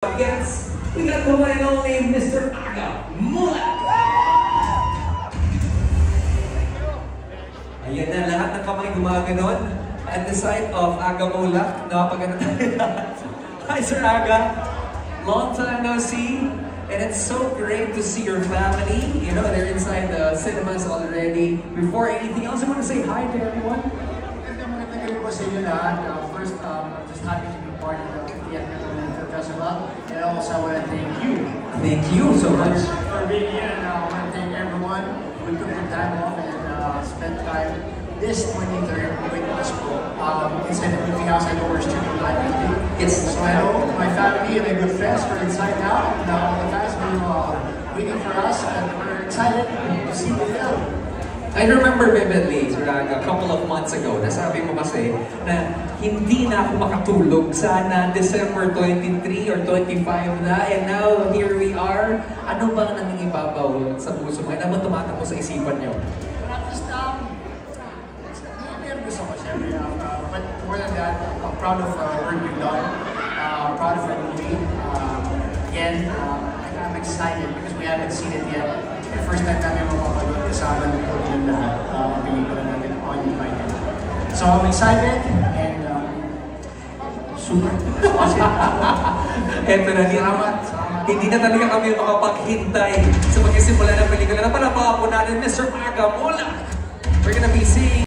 Against, we got the one and only Mr. Aga Mulak. Ayan na, lahat ng kamay gumaganon at the sight of Aga Mulak. Nakapagano tayo. Hi Sir Aga, long time no see, and it's so great to see your family. You know, they're inside the cinemas already. Before anything else, I want to say hi to everyone. Magandang gabi po sa inyo lahat. First, I'm just happy to be part of the 50th Film Festival. And also, I want to thank you. Thank you so much for being here. And I want to thank everyone who took the time off and spent time this 23rd with us po. Inside the movie house, I know we're streaming live TV. So I know my family and my good friends were inside now. And all the fans were waiting for us. And we're excited to see the film. I remember vividly, Sir Aga, a couple of months ago, nasabi mo kasi na hindi na ako makatulog. Sana December 23 or 25 na, and now here we are. Ano ba ang nangingibabaw sa puso mo? Ano ba tumatakbo sa isipan niyo? At this time, it's so much every but more than that, I'm proud of work we've done. Proud of our movie. Again, I'm excited because we haven't seen it yet. The first time namin mapapanood kasama ng po yung lahat, pelikula namin on United. So I'm excited and super awesome. Eto na, hindi na talaga kami makapaghintay sa pagsisimula ng pelikula. Napalapa po natin, Mr. Aga Mulak. We're gonna be seeing